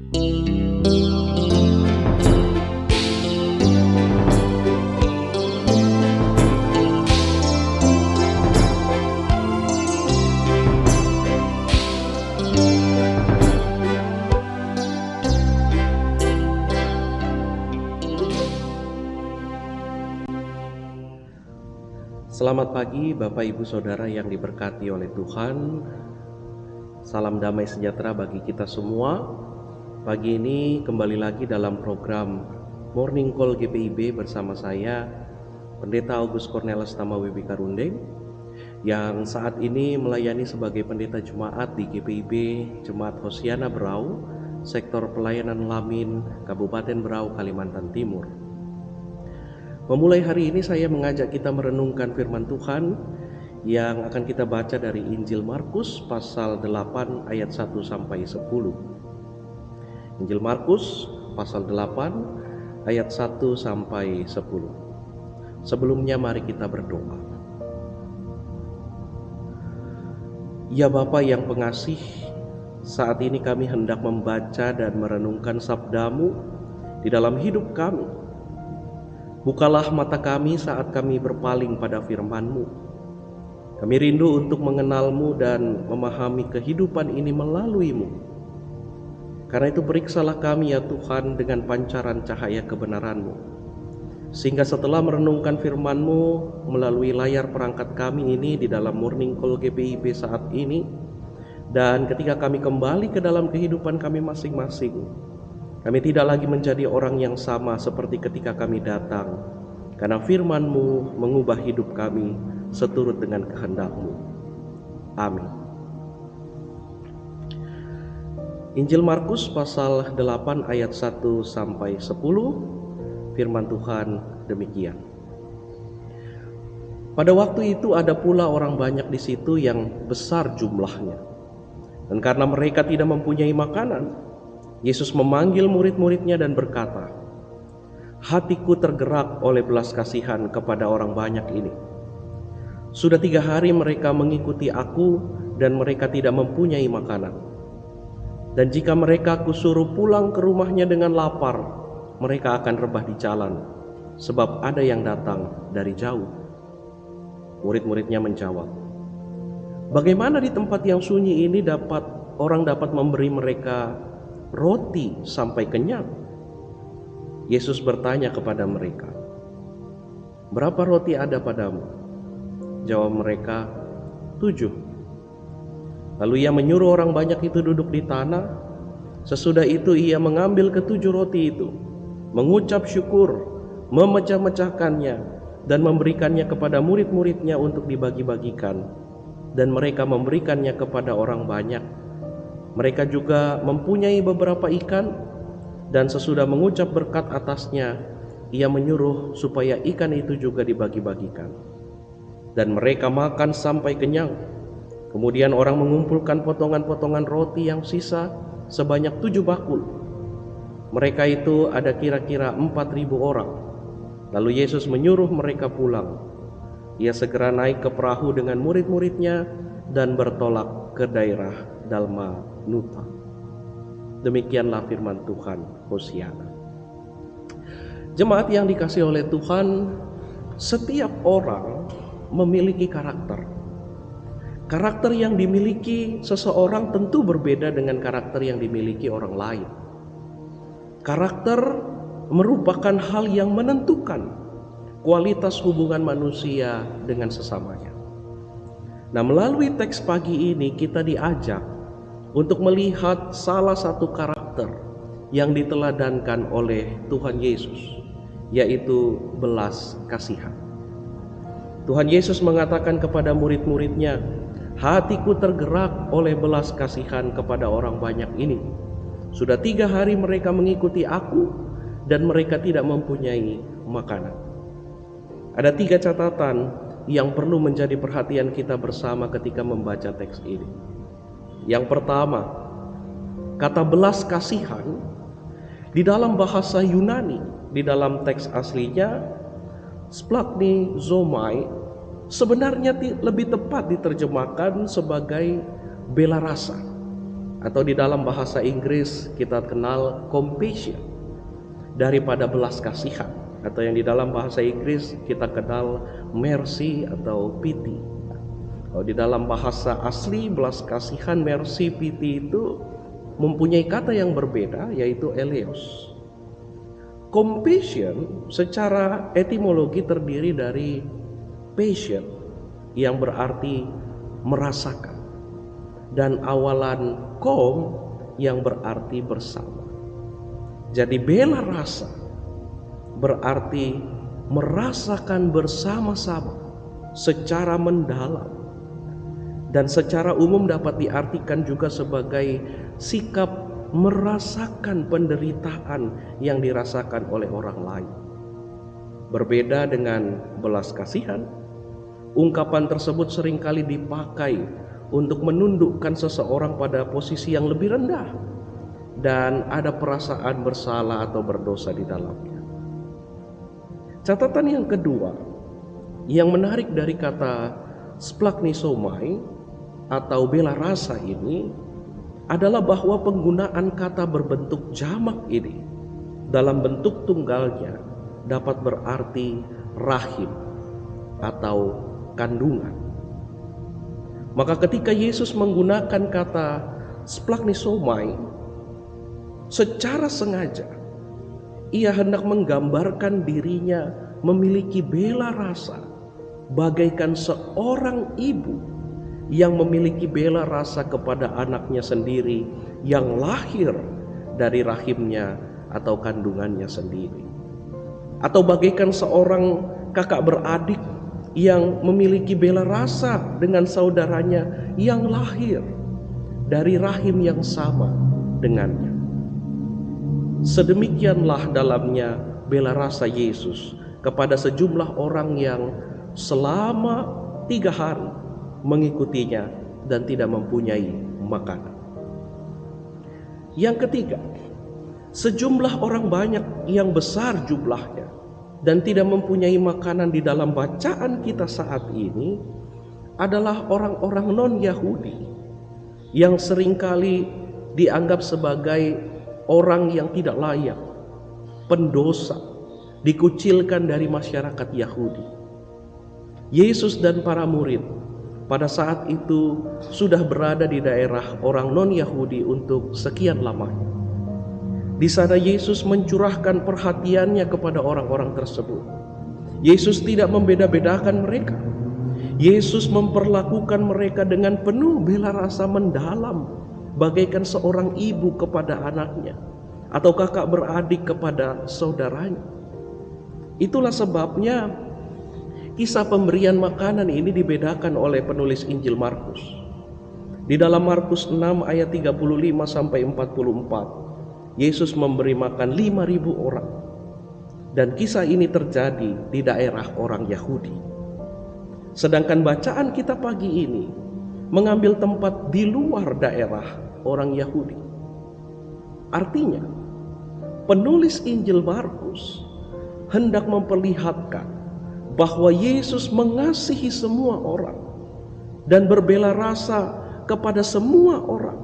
Selamat pagi Bapak Ibu Saudara yang diberkati oleh Tuhan. Salam damai sejahtera bagi kita semua. Pagi ini kembali lagi dalam program Morning Call GPIB bersama saya Pendeta August Cornelis Tamawibi Karundeng, yang saat ini melayani sebagai pendeta jemaat di GPIB Jemaat Hosiana Berau, sektor pelayanan Lamin, Kabupaten Berau, Kalimantan Timur. Memulai hari ini saya mengajak kita merenungkan firman Tuhan yang akan kita baca dari Injil Markus pasal 8 ayat 1 sampai 10. Injil Markus pasal 8 ayat 1 sampai 10. Sebelumnya mari kita berdoa. Ya Bapa yang pengasih, saat ini kami hendak membaca dan merenungkan sabda-Mu di dalam hidup kami. Bukalah mata kami saat kami berpaling pada firman-Mu. Kami rindu untuk mengenal-Mu dan memahami kehidupan ini melalui-Mu. Karena itu periksalah kami ya Tuhan dengan pancaran cahaya kebenaran-Mu, sehingga setelah merenungkan firman-Mu melalui layar perangkat kami ini di dalam Morning Call GPIB saat ini, dan ketika kami kembali ke dalam kehidupan kami masing-masing, kami tidak lagi menjadi orang yang sama seperti ketika kami datang, karena firman-Mu mengubah hidup kami seturut dengan kehendak-Mu. Amin. Injil Markus pasal 8 ayat 1 sampai 10, firman Tuhan demikian. Pada waktu itu ada pula orang banyak di situ yang besar jumlahnya. Dan karena mereka tidak mempunyai makanan, Yesus memanggil murid-muridnya dan berkata, "Hatiku tergerak oleh belas kasihan kepada orang banyak ini. Sudah 3 hari mereka mengikuti aku dan mereka tidak mempunyai makanan. Dan jika mereka kusuruh pulang ke rumahnya dengan lapar, mereka akan rebah di jalan, sebab ada yang datang dari jauh." Murid-muridnya menjawab, "Bagaimana di tempat yang sunyi ini orang dapat memberi mereka roti sampai kenyang?" Yesus bertanya kepada mereka, "Berapa roti ada padamu?" Jawab mereka, 7. Lalu ia menyuruh orang banyak itu duduk di tanah. Sesudah itu ia mengambil ke-7 roti itu, mengucap syukur, memecah-mecahkannya, dan memberikannya kepada murid-muridnya untuk dibagi-bagikan. Dan mereka memberikannya kepada orang banyak. Mereka juga mempunyai beberapa ikan, dan sesudah mengucap berkat atasnya, ia menyuruh supaya ikan itu juga dibagi-bagikan. Dan mereka makan sampai kenyang. Kemudian orang mengumpulkan potongan-potongan roti yang sisa sebanyak 7 bakul. Mereka itu ada kira-kira 4.000 orang. Lalu Yesus menyuruh mereka pulang. Ia segera naik ke perahu dengan murid-muridnya dan bertolak ke daerah Dalmanuta. Demikianlah firman Tuhan. Hosiana. Jemaat yang dikasihi oleh Tuhan, setiap orang memiliki karakter. Karakter yang dimiliki seseorang tentu berbeda dengan karakter yang dimiliki orang lain. Karakter merupakan hal yang menentukan kualitas hubungan manusia dengan sesamanya. Nah, melalui teks pagi ini kita diajak untuk melihat salah satu karakter yang diteladankan oleh Tuhan Yesus, yaitu belas kasihan. Tuhan Yesus mengatakan kepada murid-muridnya, "Hatiku tergerak oleh belas kasihan kepada orang banyak ini. Sudah 3 hari mereka mengikuti aku dan mereka tidak mempunyai makanan." Ada 3 catatan yang perlu menjadi perhatian kita bersama ketika membaca teks ini. Yang pertama, kata belas kasihan di dalam bahasa Yunani, di dalam teks aslinya splagni zomai, sebenarnya lebih tepat diterjemahkan sebagai bela rasa. Atau di dalam bahasa Inggris kita kenal compassion daripada belas kasihan, atau yang di dalam bahasa Inggris kita kenal mercy atau pity. Kalau di dalam bahasa asli belas kasihan, mercy, pity itu mempunyai kata yang berbeda, yaitu eleos. Compassion secara etimologi terdiri dari passion yang berarti merasakan, dan awalan kom yang berarti bersama. Jadi bela rasa berarti merasakan bersama-sama secara mendalam, dan secara umum dapat diartikan juga sebagai sikap merasakan penderitaan yang dirasakan oleh orang lain. Berbeda dengan belas kasihan, ungkapan tersebut seringkali dipakai untuk menundukkan seseorang pada posisi yang lebih rendah dan ada perasaan bersalah atau berdosa di dalamnya. Catatan yang kedua yang menarik dari kata splagchnizomai atau bela rasa ini adalah bahwa penggunaan kata berbentuk jamak ini dalam bentuk tunggalnya dapat berarti rahim atau kandungan. Maka ketika Yesus menggunakan kata splagchnizomai, secara sengaja ia hendak menggambarkan dirinya memiliki bela rasa bagaikan seorang ibu yang memiliki bela rasa kepada anaknya sendiri yang lahir dari rahimnya atau kandungannya sendiri. Atau bagaikan seorang kakak beradik yang memiliki bela rasa dengan saudaranya yang lahir dari rahim yang sama dengannya. Sedemikianlah dalamnya bela rasa Yesus kepada sejumlah orang yang selama 3 hari mengikutinya dan tidak mempunyai makanan. Yang ketiga, sejumlah orang banyak yang besar jumlahnya dan tidak mempunyai makanan di dalam bacaan kita saat ini adalah orang-orang non-Yahudi yang seringkali dianggap sebagai orang yang tidak layak, pendosa, dikucilkan dari masyarakat Yahudi. Yesus dan para murid pada saat itu sudah berada di daerah orang non-Yahudi untuk sekian lamanya. Di sana Yesus mencurahkan perhatiannya kepada orang-orang tersebut. Yesus tidak membeda-bedakan mereka. Yesus memperlakukan mereka dengan penuh bela rasa mendalam, bagaikan seorang ibu kepada anaknya atau kakak beradik kepada saudaranya. Itulah sebabnya kisah pemberian makanan ini dibedakan oleh penulis Injil Markus. Di dalam Markus 6 ayat 35 sampai 44, Yesus memberi makan 5.000 orang. Dan kisah ini terjadi di daerah orang Yahudi. Sedangkan bacaan kita pagi ini mengambil tempat di luar daerah orang Yahudi. Artinya, penulis Injil Markus hendak memperlihatkan bahwa Yesus mengasihi semua orang dan berbela rasa kepada semua orang,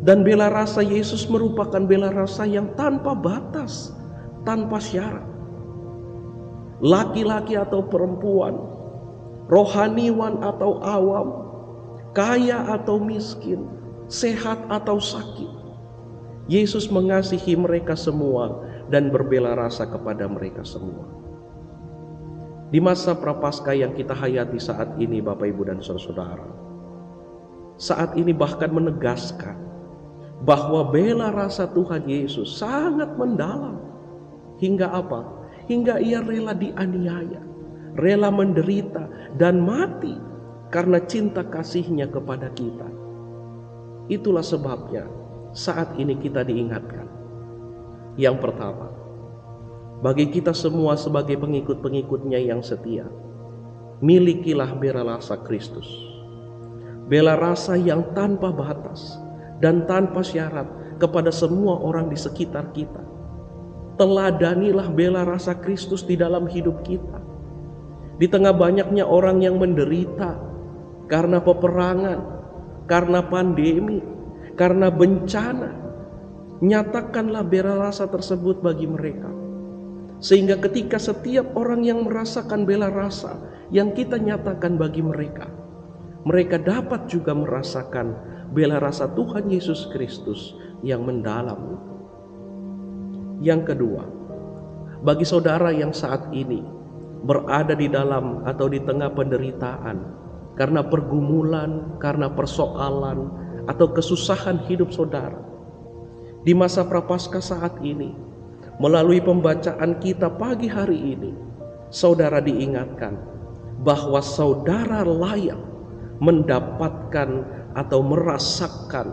dan bela rasa Yesus merupakan bela rasa yang tanpa batas, tanpa syarat. Laki-laki atau perempuan, rohaniwan atau awam, kaya atau miskin, sehat atau sakit, Yesus mengasihi mereka semua dan berbela rasa kepada mereka semua. Di masa prapaskah yang kita hayati saat ini, Bapak, Ibu, dan saudara, saat ini bahkan menegaskan bahwa bela rasa Tuhan Yesus sangat mendalam. Hingga apa? Hingga ia rela dianiaya, rela menderita dan mati karena cinta kasihnya kepada kita. Itulah sebabnya saat ini kita diingatkan. Yang pertama, bagi kita semua sebagai pengikut-pengikutnya yang setia, milikilah bela rasa Kristus. Bela rasa yang tanpa batas dan tanpa syarat kepada semua orang di sekitar kita. Teladanilah bela rasa Kristus di dalam hidup kita. Di tengah banyaknya orang yang menderita karena peperangan, karena pandemi, karena bencana, nyatakanlah bela rasa tersebut bagi mereka. Sehingga ketika setiap orang yang merasakan bela rasa yang kita nyatakan bagi mereka, mereka dapat juga merasakan bela rasa Tuhan Yesus Kristus yang mendalam itu. Yang kedua, bagi saudara yang saat ini berada di dalam atau di tengah penderitaan karena pergumulan, karena persoalan atau kesusahan hidup saudara, di masa Prapaskah saat ini, melalui pembacaan kita pagi hari ini, saudara diingatkan bahwa saudara layak mendapatkan atau merasakan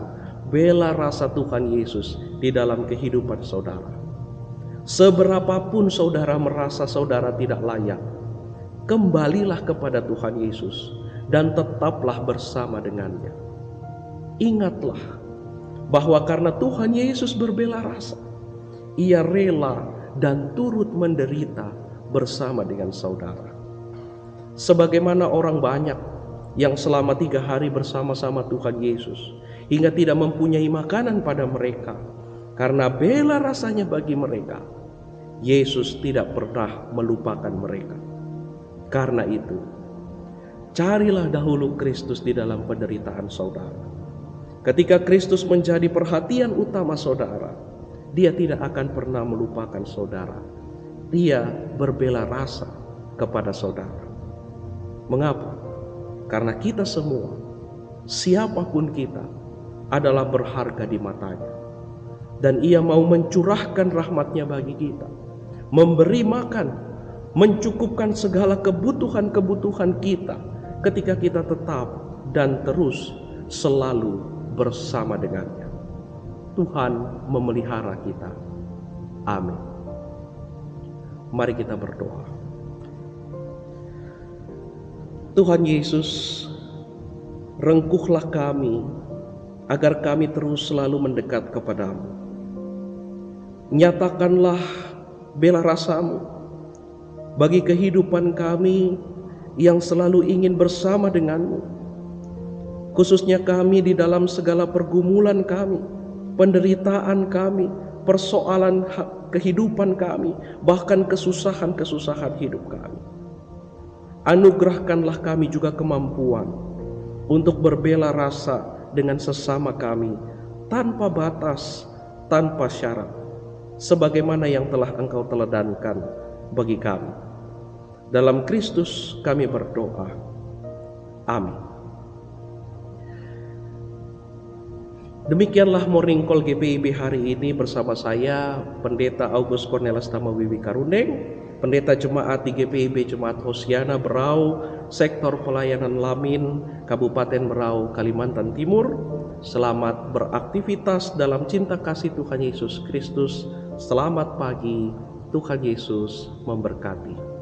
bela rasa Tuhan Yesus di dalam kehidupan saudara. Seberapapun saudara merasa saudara tidak layak, kembalilah kepada Tuhan Yesus dan tetaplah bersama dengannya. Ingatlah bahwa karena Tuhan Yesus berbela rasa, Ia rela dan turut menderita bersama dengan saudara. Sebagaimana orang banyak yang selama 3 hari bersama-sama Tuhan Yesus hingga tidak mempunyai makanan pada mereka, karena bela rasanya bagi mereka, Yesus tidak pernah melupakan mereka. Karena itu, carilah dahulu Kristus di dalam penderitaan saudara. Ketika Kristus menjadi perhatian utama saudara, Dia tidak akan pernah melupakan saudara. Dia berbela rasa kepada saudara. Mengapa? Karena kita semua, siapapun kita, adalah berharga di matanya. Dan Ia mau mencurahkan rahmat-Nya bagi kita, memberi makan, mencukupkan segala kebutuhan-kebutuhan kita ketika kita tetap dan terus selalu bersama dengannya. Tuhan memelihara kita. Amin. Mari kita berdoa. Tuhan Yesus, rengkuhlah kami agar kami terus selalu mendekat kepadamu. Nyatakanlah bela rasamu bagi kehidupan kami yang selalu ingin bersama denganmu, khususnya kami di dalam segala pergumulan kami, penderitaan kami, persoalan kehidupan kami, bahkan kesusahan-kesusahan hidup kami. Anugerahkanlah kami juga kemampuan untuk berbela rasa dengan sesama kami tanpa batas, tanpa syarat, sebagaimana yang telah Engkau teladankan bagi kami. Dalam Kristus kami berdoa. Amin. Demikianlah Morning Call GPIB hari ini bersama saya, Pendeta August Cornelis Tamawiwi Karundeng, Pendeta Jemaat di GPIB Jemaat Hosiana Berau, Sektor Pelayanan Lamin, Kabupaten Berau, Kalimantan Timur. Selamat beraktivitas dalam cinta kasih Tuhan Yesus Kristus. Selamat pagi, Tuhan Yesus memberkati.